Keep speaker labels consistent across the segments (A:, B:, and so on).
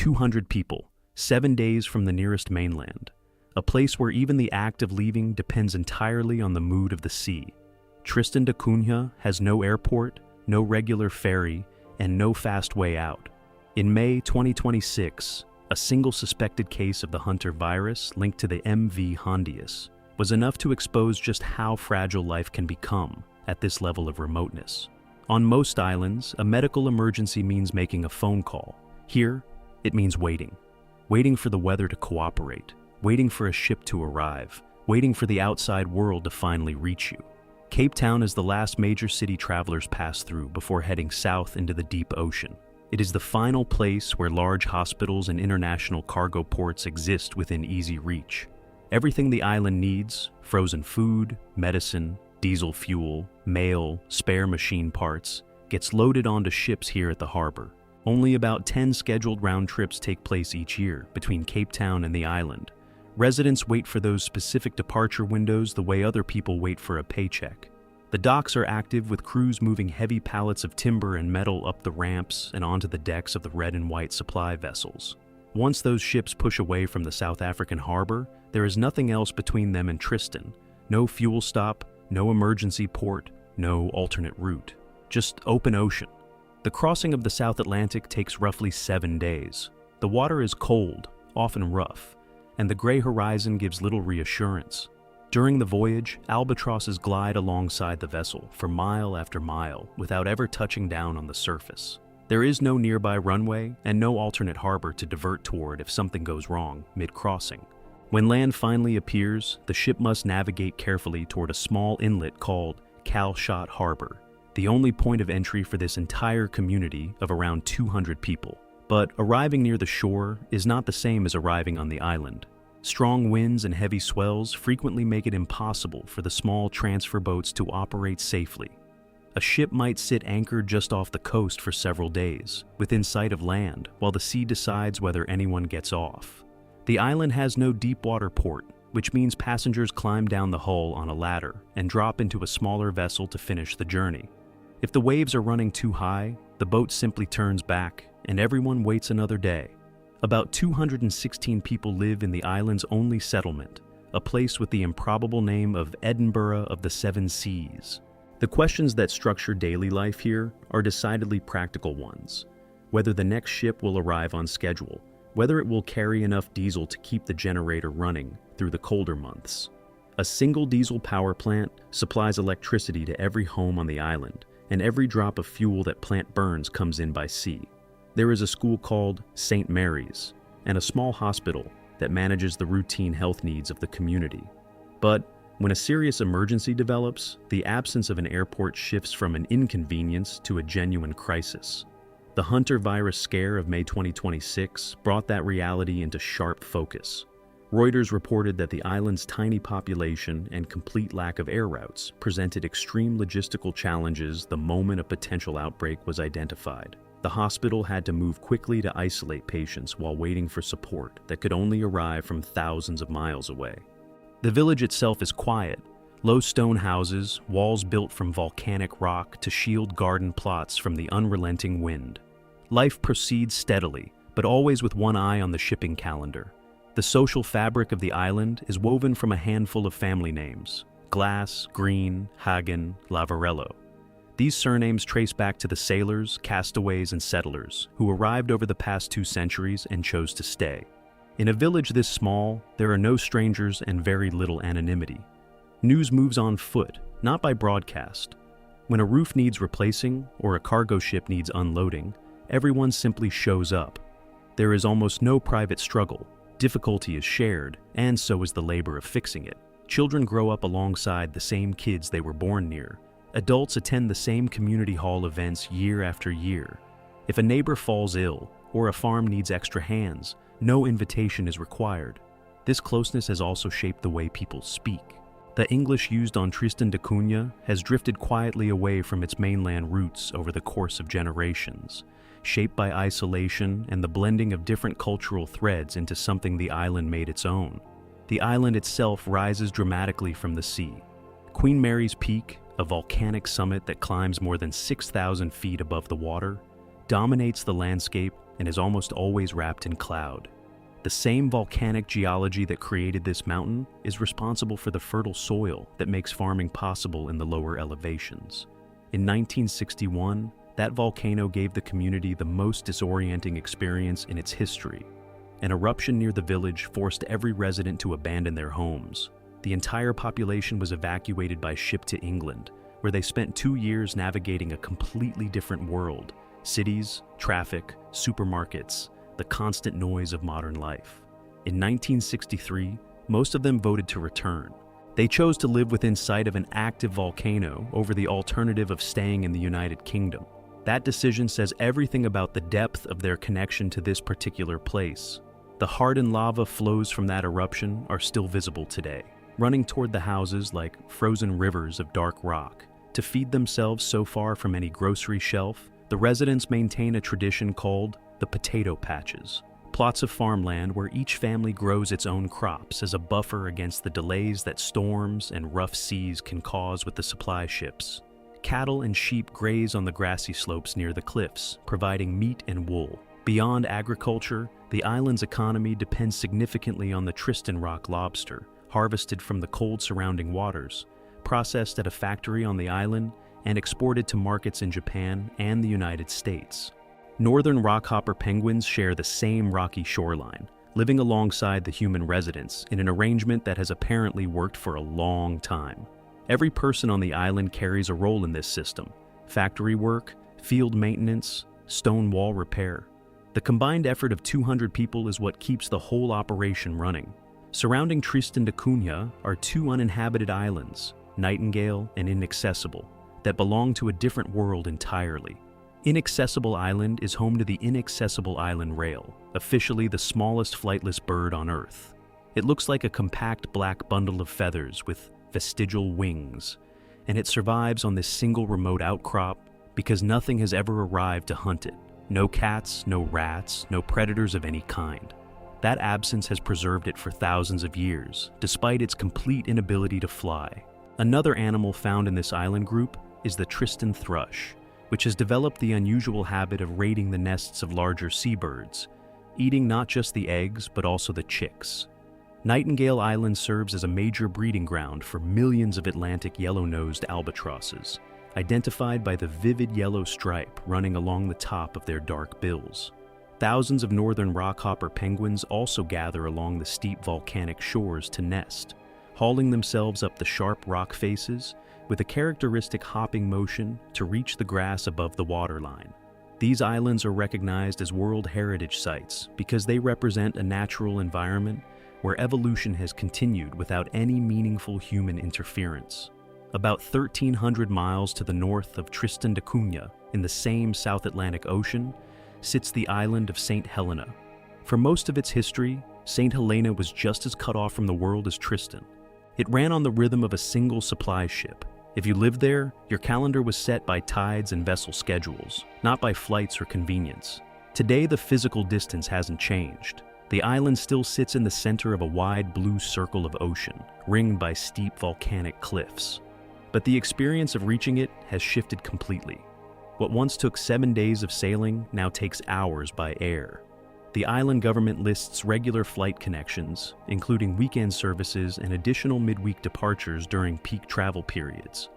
A: 200 people, 7 days from the nearest mainland, a place where even the act of leaving depends entirely on the mood of the sea. Tristan da Cunha has no airport, no regular ferry, and no fast way out. In May 2026, a single suspected case of the Hunter virus linked to the MV Hondius was enough to expose just how fragile life can become at this level of remoteness. On most islands, a medical emergency means making a phone call. Here, it means waiting. Waiting for the weather to cooperate, waiting for a ship to arrive, waiting for the outside world to finally reach you. Cape Town is the last major city travelers pass through before heading south into the deep ocean. It is the final place where large hospitals and international cargo ports exist within easy reach. Everything the island needs, frozen food, medicine, diesel fuel, mail, spare machine parts, gets loaded onto ships here at the harbor. Only about 10 scheduled round trips take place each year between Cape Town and the island. Residents wait for those specific departure windows the way other people wait for a paycheck. The docks are active with crews moving heavy pallets of timber and metal up the ramps and onto the decks of the red and white supply vessels. Once those ships push away from the South African harbor, there is nothing else between them and Tristan. No fuel stop, no emergency port, no alternate route. Just open ocean. The crossing of the South Atlantic takes roughly 7 days. The water is cold, often rough, and the gray horizon gives little reassurance. During the voyage, albatrosses glide alongside the vessel for mile after mile without ever touching down on the surface. There is no nearby runway and no alternate harbor to divert toward if something goes wrong mid-crossing. When land finally appears, the ship must navigate carefully toward a small inlet called Calshot Harbor, the only point of entry for this entire community of around 200 people. But arriving near the shore is not the same as arriving on the island. Strong winds and heavy swells frequently make it impossible for the small transfer boats to operate safely. A ship might sit anchored just off the coast for several days, within sight of land, while the sea decides whether anyone gets off. The island has no deep-water port, which means passengers climb down the hull on a ladder and drop into a smaller vessel to finish the journey. If the waves are running too high, the boat simply turns back, and everyone waits another day. About 216 people live in the island's only settlement, a place with the improbable name of Edinburgh of the Seven Seas. The questions that structure daily life here are decidedly practical ones. Whether the next ship will arrive on schedule, whether it will carry enough diesel to keep the generator running through the colder months. A single diesel power plant supplies electricity to every home on the island, and every drop of fuel that plant burns comes in by sea. There is a school called St. Mary's, and a small hospital that manages the routine health needs of the community. But when a serious emergency develops, the absence of an airport shifts from an inconvenience to a genuine crisis. The Hunter virus scare of May 2026 brought that reality into sharp focus. Reuters reported that the island's tiny population and complete lack of air routes presented extreme logistical challenges the moment a potential outbreak was identified. The hospital had to move quickly to isolate patients while waiting for support that could only arrive from thousands of miles away. The village itself is quiet. Low stone houses, walls built from volcanic rock to shield garden plots from the unrelenting wind. Life proceeds steadily, but always with one eye on the shipping calendar. The social fabric of the island is woven from a handful of family names: Glass, Green, Hagen, Lavarello. These surnames trace back to the sailors, castaways, and settlers who arrived over the past 2 centuries and chose to stay. In a village this small, there are no strangers and very little anonymity. News moves on foot, not by broadcast. When a roof needs replacing or a cargo ship needs unloading, everyone simply shows up. There is almost no private struggle. Difficulty is shared, and so is the labor of fixing it. Children grow up alongside the same kids they were born near. Adults attend the same community hall events year after year. If a neighbor falls ill or a farm needs extra hands, no invitation is required. This closeness has also shaped the way people speak. The English used on Tristan da Cunha has drifted quietly away from its mainland roots over the course of generations, shaped by isolation and the blending of different cultural threads into something the island made its own. The island itself rises dramatically from the sea. Queen Mary's Peak, a volcanic summit that climbs more than 6,000 feet above the water, dominates the landscape and is almost always wrapped in cloud. The same volcanic geology that created this mountain is responsible for the fertile soil that makes farming possible in the lower elevations. In 1961, that volcano gave the community the most disorienting experience in its history. An eruption near the village forced every resident to abandon their homes. The entire population was evacuated by ship to England, where they spent 2 years navigating a completely different world: cities, traffic, supermarkets, the constant noise of modern life. In 1963, most of them voted to return. They chose to live within sight of an active volcano over the alternative of staying in the United Kingdom. That decision says everything about the depth of their connection to this particular place. The hardened lava flows from that eruption are still visible today, running toward the houses like frozen rivers of dark rock. To feed themselves so far from any grocery shelf, the residents maintain a tradition called the potato patches, plots of farmland where each family grows its own crops as a buffer against the delays that storms and rough seas can cause with the supply ships. Cattle and sheep graze on the grassy slopes near the cliffs, providing meat and wool. Beyond agriculture, the island's economy depends significantly on the Tristan rock lobster, harvested from the cold surrounding waters, processed at a factory on the island, and exported to markets in Japan and the United States. Northern rockhopper penguins share the same rocky shoreline, living alongside the human residents in an arrangement that has apparently worked for a long time. Every person on the island carries a role in this system: factory work, field maintenance, stone wall repair. The combined effort of 200 people is what keeps the whole operation running. Surrounding Tristan da Cunha are 2 uninhabited islands, Nightingale and Inaccessible, that belong to a different world entirely. Inaccessible Island is home to the Inaccessible Island Rail, officially the smallest flightless bird on Earth. It looks like a compact black bundle of feathers with vestigial wings, and it survives on this single remote outcrop because nothing has ever arrived to hunt it. No cats, no rats, no predators of any kind. That absence has preserved it for thousands of years, despite its complete inability to fly. Another animal found in this island group is the Tristan thrush, which has developed the unusual habit of raiding the nests of larger seabirds, eating not just the eggs but also the chicks. Nightingale Island serves as a major breeding ground for millions of Atlantic yellow-nosed albatrosses, identified by the vivid yellow stripe running along the top of their dark bills. Thousands of northern rockhopper penguins also gather along the steep volcanic shores to nest, hauling themselves up the sharp rock faces with a characteristic hopping motion to reach the grass above the waterline. These islands are recognized as World Heritage Sites because they represent a natural environment where evolution has continued without any meaningful human interference. About 1,300 miles to the north of Tristan da Cunha, in the same South Atlantic Ocean, sits the island of St. Helena. For most of its history, St. Helena was just as cut off from the world as Tristan. It ran on the rhythm of a single supply ship. If you lived there, your calendar was set by tides and vessel schedules, not by flights or convenience. Today, the physical distance hasn't changed. The island still sits in the center of a wide blue circle of ocean, ringed by steep volcanic cliffs. But the experience of reaching it has shifted completely. What once took 7 days of sailing now takes hours by air. The island government lists regular flight connections, including weekend services and additional midweek departures during peak travel periods.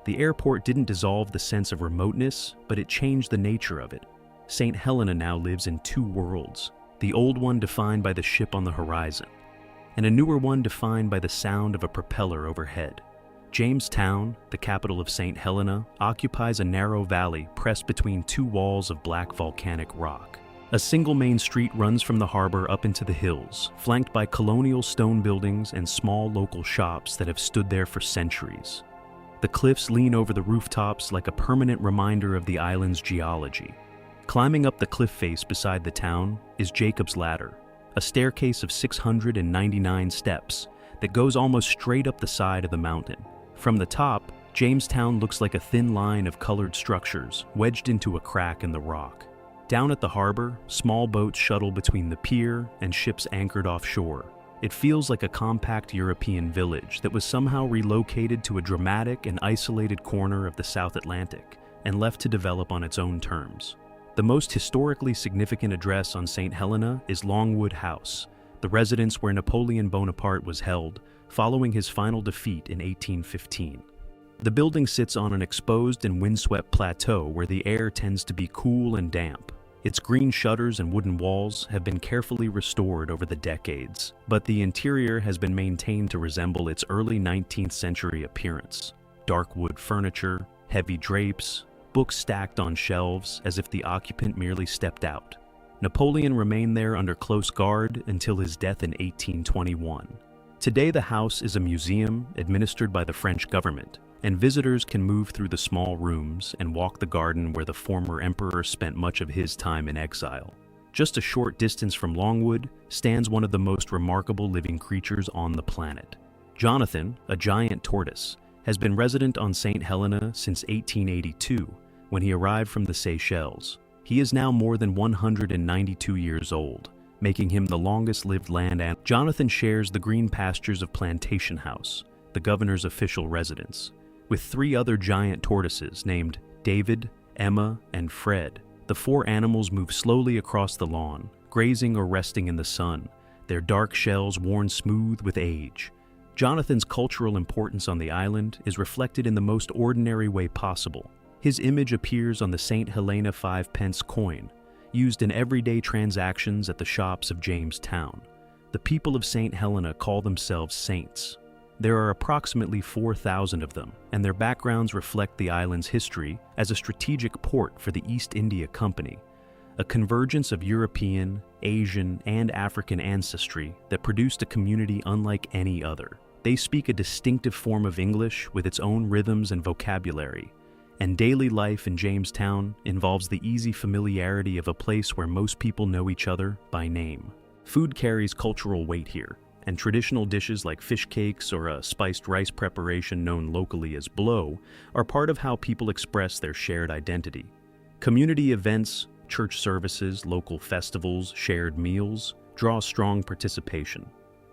A: The airport didn't dissolve the sense of remoteness, but it changed the nature of it. St. Helena now lives in 2 worlds, the old one defined by the ship on the horizon, and a newer one defined by the sound of a propeller overhead. Jamestown, the capital of St. Helena, occupies a narrow valley pressed between 2 walls of black volcanic rock. A single main street runs from the harbor up into the hills, flanked by colonial stone buildings and small local shops that have stood there for centuries. The cliffs lean over the rooftops like a permanent reminder of the island's geology. Climbing up the cliff face beside the town is Jacob's Ladder, a staircase of 699 steps that goes almost straight up the side of the mountain. From the top, Jamestown looks like a thin line of colored structures wedged into a crack in the rock. Down at the harbor, small boats shuttle between the pier and ships anchored offshore. It feels like a compact European village that was somehow relocated to a dramatic and isolated corner of the South Atlantic and left to develop on its own terms. The most historically significant address on St. Helena is Longwood House, the residence where Napoleon Bonaparte was held following his final defeat in 1815. The building sits on an exposed and windswept plateau where the air tends to be cool and damp. Its green shutters and wooden walls have been carefully restored over the decades, but the interior has been maintained to resemble its early 19th century appearance. Dark wood furniture, heavy drapes, books stacked on shelves as if the occupant merely stepped out. Napoleon remained there under close guard until his death in 1821. Today the house is a museum administered by the French government, and visitors can move through the small rooms and walk the garden where the former emperor spent much of his time in exile. Just a short distance from Longwood stands one of the most remarkable living creatures on the planet. Jonathan, a giant tortoise, has been resident on St. Helena since 1882, when he arrived from the Seychelles. He is now more than 192 years old, making him the longest-lived land animal. Jonathan shares the green pastures of Plantation House, the governor's official residence, with 3 other giant tortoises named David, Emma, and Fred. The 4 animals move slowly across the lawn, grazing or resting in the sun, their dark shells worn smooth with age. Jonathan's cultural importance on the island is reflected in the most ordinary way possible. His image appears on the St. Helena 5-pence coin, used in everyday transactions at the shops of Jamestown. The people of St. Helena call themselves saints. There are approximately 4,000 of them, and their backgrounds reflect the island's history as a strategic port for the East India Company, a convergence of European, Asian, and African ancestry that produced a community unlike any other. They speak a distinctive form of English with its own rhythms and vocabulary, and daily life in Jamestown involves the easy familiarity of a place where most people know each other by name. Food carries cultural weight here, and traditional dishes like fish cakes or a spiced rice preparation known locally as blow are part of how people express their shared identity. Community events, church services, local festivals, shared meals draw strong participation.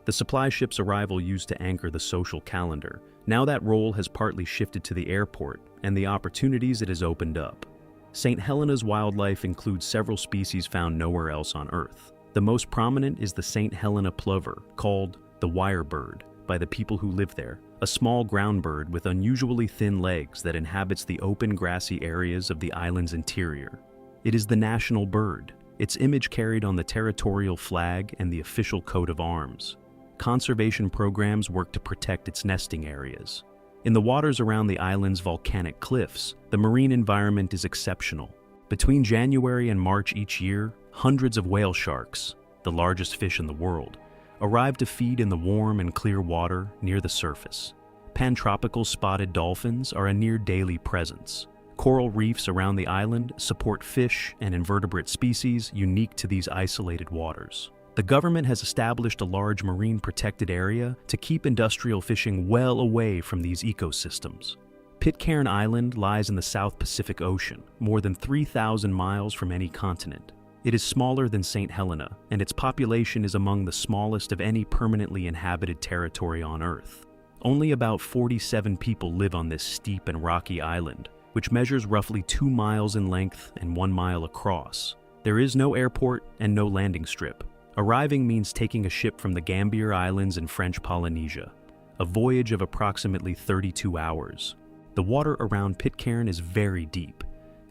A: The supply ship's arrival used to anchor the social calendar. Now that role has partly shifted to the airport and the opportunities it has opened up. St. Helena's wildlife includes several species found nowhere else on Earth. The most prominent is the St. Helena plover, called the wirebird by the people who live there, a small ground bird with unusually thin legs that inhabits the open grassy areas of the island's interior. It is the national bird, its image carried on the territorial flag and the official coat of arms. Conservation programs work to protect its nesting areas. In the waters around the island's volcanic cliffs, the marine environment is exceptional. Between January and March each year, hundreds of whale sharks, the largest fish in the world, arrive to feed in the warm and clear water near the surface. Pantropical spotted dolphins are a near-daily presence. Coral reefs around the island support fish and invertebrate species unique to these isolated waters. The government has established a large marine protected area to keep industrial fishing well away from these ecosystems. Pitcairn Island lies in the South Pacific Ocean, more than 3,000 miles from any continent. It is smaller than St. Helena, and its population is among the smallest of any permanently inhabited territory on Earth. Only about 47 people live on this steep and rocky island, which measures roughly 2 miles in length and 1 mile across. There is no airport and no landing strip. Arriving means taking a ship from the Gambier Islands in French Polynesia, a voyage of approximately 32 hours. The water around Pitcairn is very deep,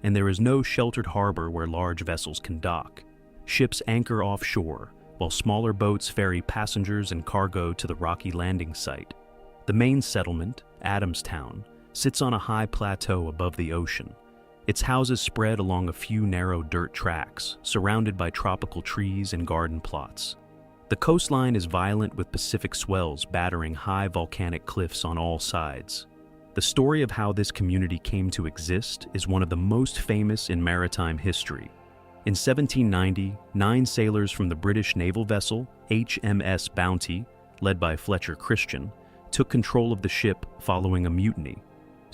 A: and there is no sheltered harbor where large vessels can dock. Ships anchor offshore, while smaller boats ferry passengers and cargo to the rocky landing site. The main settlement, Adamstown, sits on a high plateau above the ocean. Its houses spread along a few narrow dirt tracks, surrounded by tropical trees and garden plots. The coastline is violent with Pacific swells battering high volcanic cliffs on all sides. The story of how this community came to exist is one of the most famous in maritime history. In 1790, 9 sailors from the British naval vessel HMS Bounty, led by Fletcher Christian, took control of the ship following a mutiny.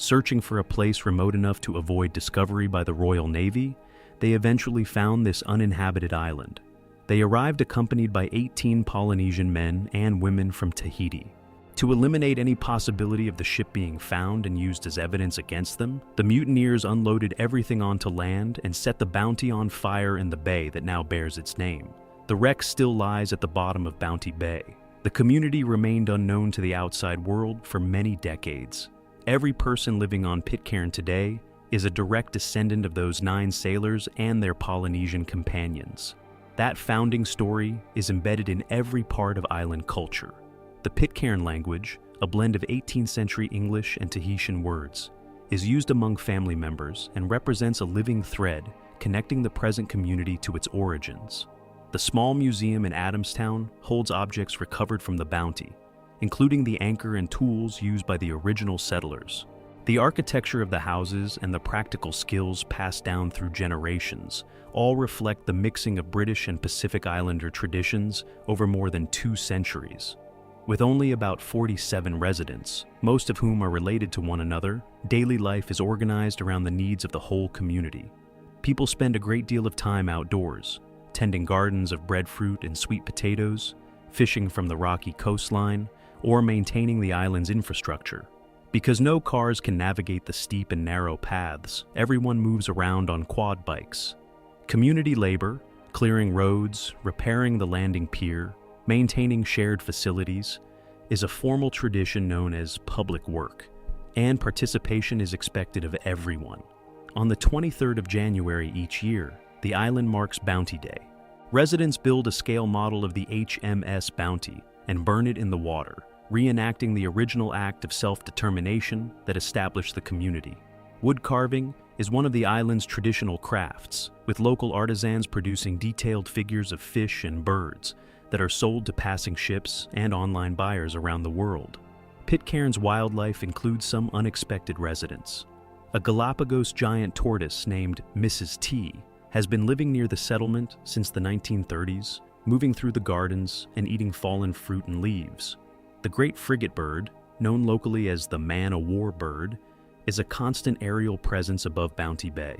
A: Searching for a place remote enough to avoid discovery by the Royal Navy, they eventually found this uninhabited island. They arrived accompanied by 18 Polynesian men and women from Tahiti. To eliminate any possibility of the ship being found and used as evidence against them, the mutineers unloaded everything onto land and set the Bounty on fire in the bay that now bears its name. The wreck still lies at the bottom of Bounty Bay. The community remained unknown to the outside world for many decades. Every person living on Pitcairn today is a direct descendant of those 9 sailors and their Polynesian companions. That founding story is embedded in every part of island culture. The Pitcairn language, a blend of 18th century English and Tahitian words, is used among family members and represents a living thread connecting the present community to its origins. The small museum in Adamstown holds objects recovered from the Bounty, including the anchor and tools used by the original settlers. The architecture of the houses and the practical skills passed down through generations all reflect the mixing of British and Pacific Islander traditions over more than 2 centuries. With only about 47 residents, most of whom are related to one another, daily life is organized around the needs of the whole community. People spend a great deal of time outdoors, tending gardens of breadfruit and sweet potatoes, fishing from the rocky coastline, or maintaining the island's infrastructure. Because no cars can navigate the steep and narrow paths, everyone moves around on quad bikes. Community labor, clearing roads, repairing the landing pier, maintaining shared facilities, is a formal tradition known as public work, and participation is expected of everyone. On the 23rd of January each year, the island marks Bounty Day. Residents build a scale model of the HMS Bounty and burn it in the water, reenacting the original act of self-determination that established the community. Wood carving is one of the island's traditional crafts, with local artisans producing detailed figures of fish and birds that are sold to passing ships and online buyers around the world. Pitcairn's wildlife includes some unexpected residents. A Galapagos giant tortoise named Mrs. T has been living near the settlement since the 1930s, moving through the gardens and eating fallen fruit and leaves. The great frigate bird, known locally as the man-o'-war bird, is a constant aerial presence above Bounty Bay.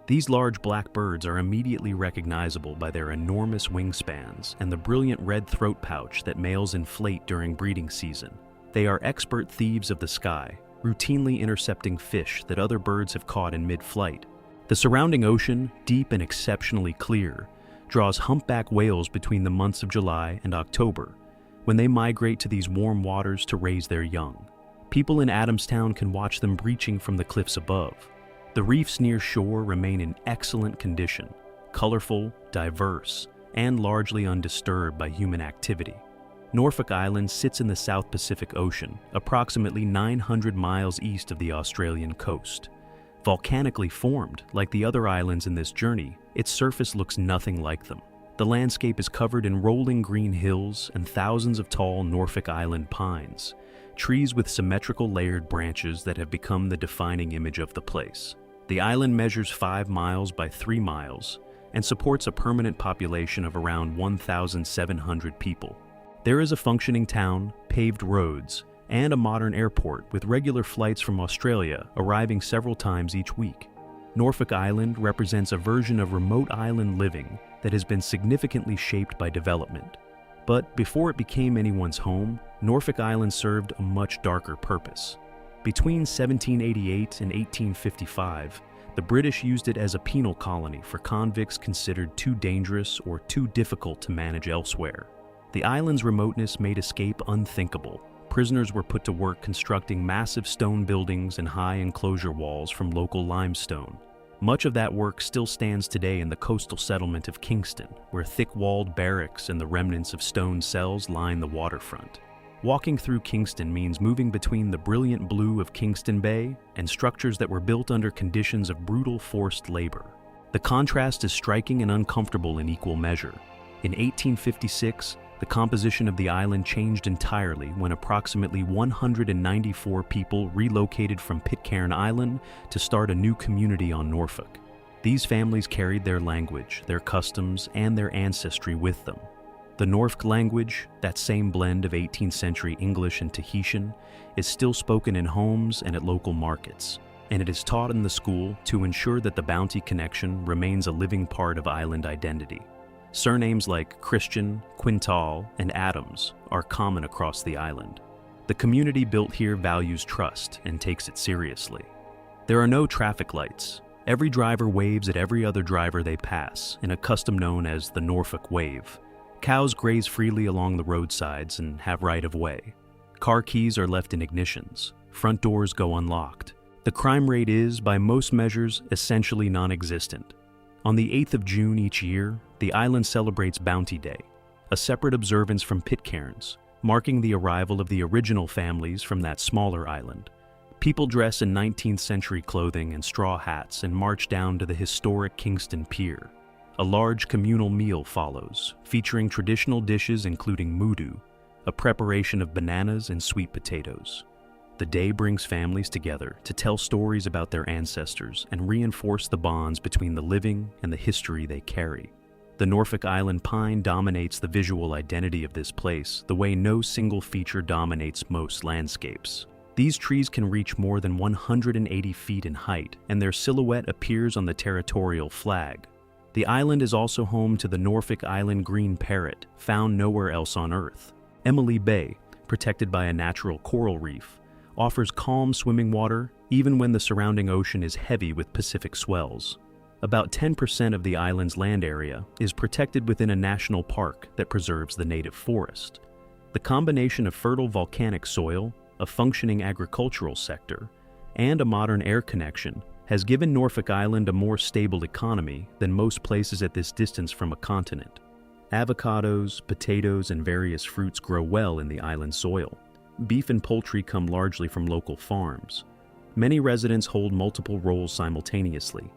A: These large black birds are immediately recognizable by their enormous wingspans and the brilliant red throat pouch that males inflate during breeding season. They are expert thieves of the sky, routinely intercepting fish that other birds have caught in mid-flight. The surrounding ocean, deep and exceptionally clear, draws humpback whales between the months of July and October, when they migrate to these warm waters to raise their young. People in Adamstown can watch them breaching from the cliffs above. The reefs near shore remain in excellent condition, colorful, diverse, and largely undisturbed by human activity. Norfolk Island sits in the South Pacific Ocean, approximately 900 miles east of the Australian coast. Volcanically formed, like the other islands in this journey, its surface looks nothing like them. The landscape is covered in rolling green hills and thousands of tall Norfolk Island pines, trees with symmetrical layered branches that have become the defining image of the place. The island measures 5 miles by 3 miles and supports a permanent population of around 1,700 people. There is a functioning town, paved roads, and a modern airport with regular flights from Australia arriving several times each week. Norfolk Island represents a version of remote island living that has been significantly shaped by development. But before it became anyone's home, Norfolk Island served a much darker purpose. Between 1788 and 1855, the British used it as a penal colony for convicts considered too dangerous or too difficult to manage elsewhere. The island's remoteness made escape unthinkable. Prisoners were put to work constructing massive stone buildings and high enclosure walls from local limestone. Much of that work still stands today in the coastal settlement of Kingston, where thick-walled barracks and the remnants of stone cells line the waterfront. Walking through Kingston means moving between the brilliant blue of Kingston Bay and structures that were built under conditions of brutal forced labor. The contrast is striking and uncomfortable in equal measure. In 1856, the composition of the island changed entirely when approximately 194 people relocated from Pitcairn Island to start a new community on Norfolk. These families carried their language, their customs, and their ancestry with them. The Norfolk language, that same blend of 18th century English and Tahitian, is still spoken in homes and at local markets, and it is taught in the school to ensure that the Bounty connection remains a living part of island identity. Surnames like Christian, Quintal, and Adams are common across the island. The community built here values trust and takes it seriously. There are no traffic lights. Every driver waves at every other driver they pass in a custom known as the Norfolk Wave. Cows graze freely along the roadsides and have right of way. Car keys are left in ignitions. Front doors go unlocked. The crime rate is, by most measures, essentially non-existent. On the 8th of June each year, the island celebrates Bounty Day, a separate observance from Pitcairns, marking the arrival of the original families from that smaller island. People dress in 19th century clothing and straw hats and march down to the historic Kingston Pier. A large communal meal follows, featuring traditional dishes including mudu, a preparation of bananas and sweet potatoes. The day brings families together to tell stories about their ancestors and reinforce the bonds between the living and the history they carry. The Norfolk Island pine dominates the visual identity of this place the way no single feature dominates most landscapes. These trees can reach more than 180 feet in height, and their silhouette appears on the territorial flag. The island is also home to the Norfolk Island green parrot, found nowhere else on Earth. Emily Bay, protected by a natural coral reef, offers calm swimming water even when the surrounding ocean is heavy with Pacific swells. About 10% of the island's land area is protected within a national park that preserves the native forest. The combination of fertile volcanic soil, a functioning agricultural sector, and a modern air connection has given Norfolk Island a more stable economy than most places at this distance from a continent. Avocados, potatoes, and various fruits grow well in the island soil. Beef and poultry come largely from local farms. Many residents hold multiple roles simultaneously,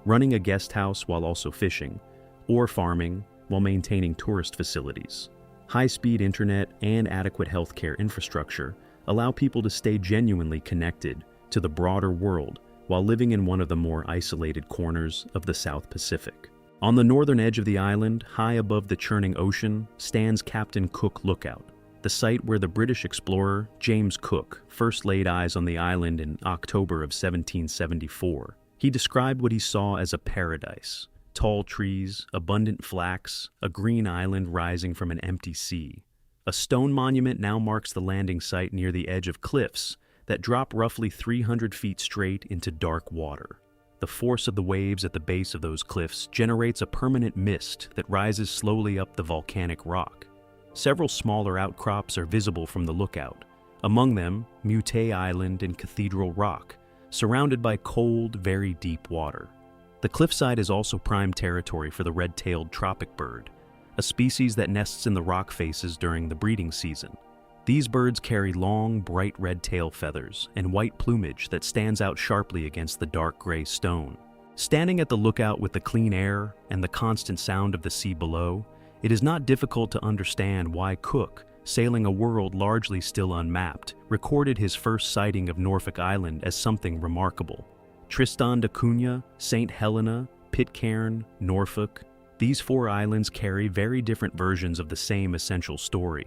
A: running a guest house while also fishing, or farming while maintaining tourist facilities. High-speed internet and adequate healthcare infrastructure allow people to stay genuinely connected to the broader world while living in one of the more isolated corners of the South Pacific. On the northern edge of the island, high above the churning ocean, stands Captain Cook Lookout, the site where the British explorer James Cook first laid eyes on the island in October of 1774. He described what he saw as a paradise: tall trees, abundant flax, a green island rising from an empty sea. A stone monument now marks the landing site near the edge of cliffs that drop roughly 300 feet straight into dark water. The force of the waves at the base of those cliffs generates a permanent mist that rises slowly up the volcanic rock. Several smaller outcrops are visible from the lookout, among them Mute Island and Cathedral Rock, surrounded by cold, very deep water. The cliffside is also prime territory for the red-tailed tropic bird, a species that nests in the rock faces during the breeding season. These birds carry long, bright red tail feathers and white plumage that stands out sharply against the dark gray stone. Standing at the lookout with the clean air and the constant sound of the sea below, it is not difficult to understand why Cook, sailing a world largely still unmapped, recorded his first sighting of Norfolk Island as something remarkable. Tristan da Cunha, St. Helena, Pitcairn, Norfolk, these four islands carry very different versions of the same essential story.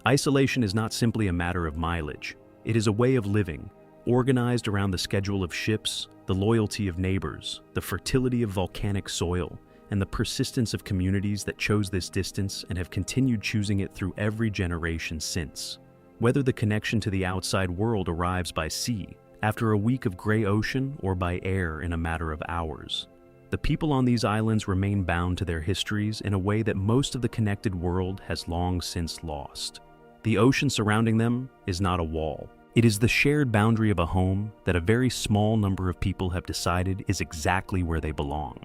A: Isolation is not simply a matter of mileage. It is a way of living, organized around the schedule of ships, the loyalty of neighbors, the fertility of volcanic soil, and the persistence of communities that chose this distance and have continued choosing it through every generation since. Whether the connection to the outside world arrives by sea, after a week of gray ocean, or by air in a matter of hours, the people on these islands remain bound to their histories in a way that most of the connected world has long since lost. The ocean surrounding them is not a wall. It is the shared boundary of a home that a very small number of people have decided is exactly where they belong.